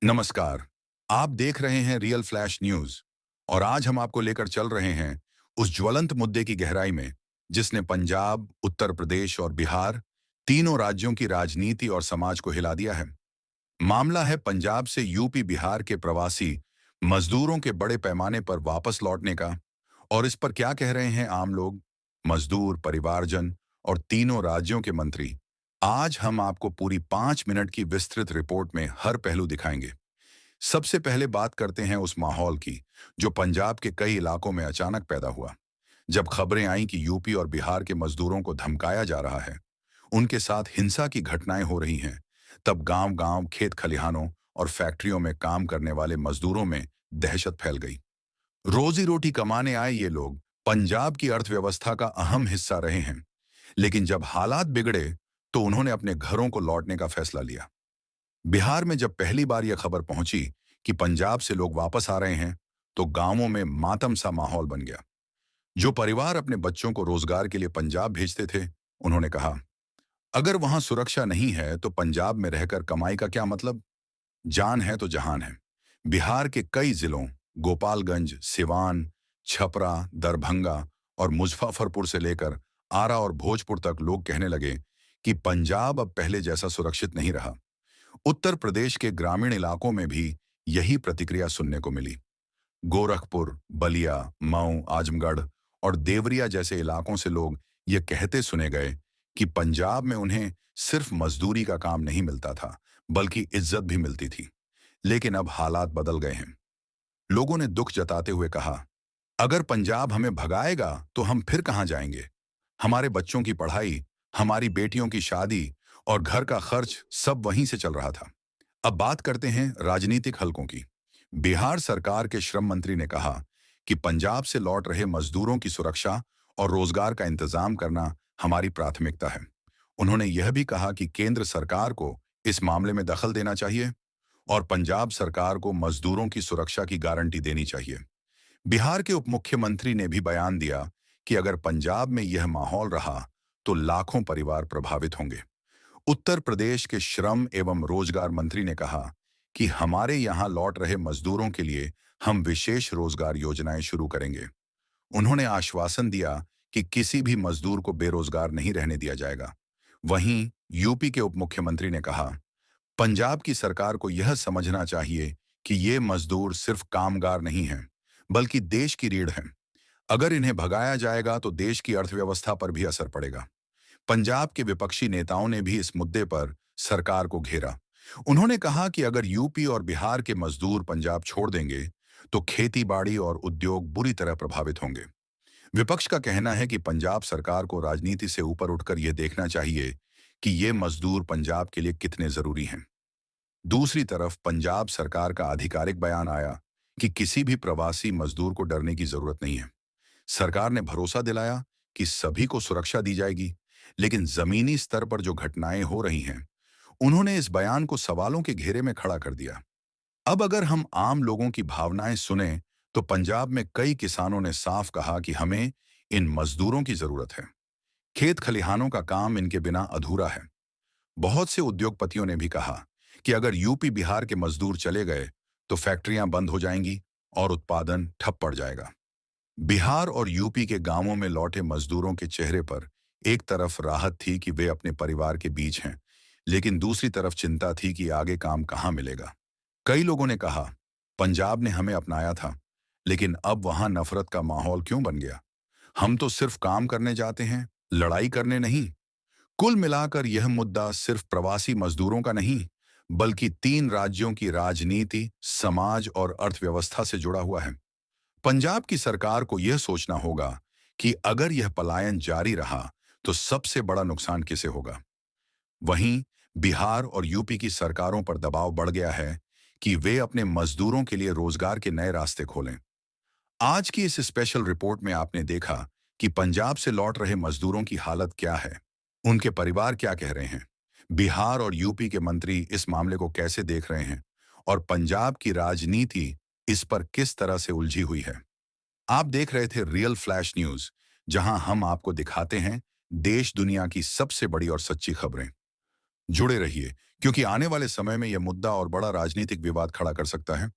नमस्कार। आप देख रहे हैं रियल फ्लैश न्यूज और आज हम आपको लेकर चल रहे हैं उस ज्वलंत मुद्दे की गहराई में जिसने पंजाब, उत्तर प्रदेश और बिहार तीनों राज्यों की राजनीति और समाज को हिला दिया है। मामला है पंजाब से यूपी बिहार के प्रवासी मजदूरों के बड़े पैमाने पर वापस लौटने का। और इस पर क्या कह रहे हैं आम लोग, मजदूर, परिवारजन और तीनों राज्यों के मंत्री। आज हम आपको पूरी 5 मिनट की विस्तृत रिपोर्ट में हर पहलू दिखाएंगे। सबसे पहले बात करते हैं उस माहौल की जो पंजाब के कई इलाकों में अचानक पैदा हुआ। जब खबरें आईं कि यूपी और बिहार के मजदूरों को धमकाया जा रहा है, उनके साथ हिंसा की घटनाएं हो रही हैं, तब गांव-गांव, खेत खलिहानों और फैक्ट्रियों में काम करने वाले मजदूरों में दहशत फैल गई। रोजी रोटी कमाने आए ये लोग पंजाब की अर्थव्यवस्था का अहम हिस्सा रहे हैं, लेकिन जब हालात बिगड़े तो उन्होंने अपने घरों को लौटने का फैसला लिया। बिहार में जब पहली बार यह खबर पहुंची कि पंजाब से लोग वापस आ रहे हैं, तो गांवों में मातम सा माहौल बन गया। जो परिवार अपने बच्चों को रोजगार के लिए पंजाब भेजते थे, उन्होंने कहा, अगर वहां सुरक्षा नहीं है तो पंजाब में रहकर कमाई का क्या मतलब। जान है तो जहान है। बिहार के कई जिलों, गोपालगंज, सिवान, छपरा, दरभंगा और मुजफ्फरपुर से लेकर आरा और भोजपुर तक लोग कहने लगे कि पंजाब अब पहले जैसा सुरक्षित नहीं रहा। उत्तर प्रदेश के ग्रामीण इलाकों में भी यही प्रतिक्रिया सुनने को मिली। गोरखपुर, बलिया, मऊ, आजमगढ़ और देवरिया जैसे इलाकों से लोग ये कहते सुने गए कि पंजाब में उन्हें सिर्फ मजदूरी का काम नहीं मिलता था, बल्कि इज्जत भी मिलती थी। लेकिन अब हालात बदल गए हैं। लोगों ने दुख जताते हुए कहा, अगर पंजाब हमें भगाएगा तो हम फिर कहां जाएंगे। हमारे बच्चों की पढ़ाई, हमारी बेटियों की शादी और घर का खर्च सब वहीं से चल रहा था। अब बात करते हैं राजनीतिक हलकों की। बिहार सरकार के श्रम मंत्री ने कहा कि पंजाब से लौट रहे मजदूरों की सुरक्षा और रोजगार का इंतजाम करना हमारी प्राथमिकता है। उन्होंने यह भी कहा कि केंद्र सरकार को इस मामले में दखल देना चाहिए और पंजाब सरकार को मजदूरों की सुरक्षा की गारंटी देनी चाहिए। बिहार के उप मुख्यमंत्री ने भी बयान दिया कि अगर पंजाब में यह माहौल रहा तो लाखों परिवार प्रभावित होंगे। उत्तर प्रदेश के श्रम एवं रोजगार मंत्री ने कहा कि हमारे यहां लौट रहे मजदूरों के लिए हम विशेष रोजगार योजनाएं शुरू करेंगे। उन्होंने आश्वासन दिया कि किसी भी मजदूर को बेरोजगार नहीं रहने दिया जाएगा। वहीं यूपी के उप मुख्यमंत्री ने कहा, पंजाब की सरकार को यह समझना चाहिए कि ये मजदूर सिर्फ कामगार नहीं हैं, बल्कि देश की रीढ़ हैं। अगर इन्हें भगाया जाएगा तो देश की अर्थव्यवस्था पर भी असर पड़ेगा। पंजाब के विपक्षी नेताओं ने भी इस मुद्दे पर सरकार को घेरा। उन्होंने कहा कि अगर यूपी और बिहार के मजदूर पंजाब छोड़ देंगे तो खेती बाड़ी और उद्योग बुरी तरह प्रभावित होंगे। विपक्ष का कहना है कि पंजाब सरकार को राजनीति से ऊपर उठकर यह देखना चाहिए कि ये मजदूर पंजाब के लिए कितने जरूरी हैं। दूसरी तरफ पंजाब सरकार का आधिकारिक बयान आया कि किसी भी प्रवासी मजदूर को डरने की जरूरत नहीं है। सरकार ने भरोसा दिलाया कि सभी को सुरक्षा दी जाएगी। लेकिन जमीनी स्तर पर जो घटनाएं हो रही हैं, उन्होंने इस बयान को सवालों के घेरे में खड़ा कर दिया। अब अगर हम आम लोगों की भावनाएं सुने, तो पंजाब में कई किसानों ने साफ कहा कि हमें इन मजदूरों की जरूरत है। खेत खलिहानों का काम इनके बिना अधूरा है। बहुत से उद्योगपतियों ने भी कहा कि अगर यूपी बिहार के मजदूर चले गए तो फैक्ट्रियां बंद हो जाएंगी और उत्पादन ठप पड़ जाएगा। बिहार और यूपी के गांवों में लौटे मजदूरों के चेहरे पर एक तरफ राहत थी कि वे अपने परिवार के बीच हैं, लेकिन दूसरी तरफ चिंता थी कि आगे काम कहां मिलेगा। कई लोगों ने कहा, पंजाब ने हमें अपनाया था, लेकिन अब वहां नफरत का माहौल क्यों बन गया। हम तो सिर्फ काम करने जाते हैं, लड़ाई करने नहीं। कुल मिलाकर यह मुद्दा सिर्फ प्रवासी मजदूरों का नहीं, बल्कि तीन राज्यों की राजनीति, समाज और अर्थव्यवस्था से जुड़ा हुआ है। पंजाब की सरकार को यह सोचना होगा कि अगर यह पलायन जारी रहा तो सबसे बड़ा नुकसान किसे होगा। वहीं बिहार और यूपी की सरकारों पर दबाव बढ़ गया है कि वे अपने मजदूरों के लिए रोजगार के नए रास्ते खोलें। आज की इस स्पेशल रिपोर्ट में आपने देखा कि पंजाब से लौट रहे मजदूरों की हालत क्या है, उनके परिवार क्या कह रहे हैं, बिहार और यूपी के मंत्री इस मामले को कैसे देख रहे हैं और पंजाब की राजनीति इस पर किस तरह से उलझी हुई है। आप देख रहे थे रियल फ्लैश न्यूज, जहां हम आपको दिखाते हैं देश दुनिया की सबसे बड़ी और सच्ची खबरें। जुड़े रहिए, क्योंकि आने वाले समय में यह मुद्दा और बड़ा राजनीतिक विवाद खड़ा कर सकता है।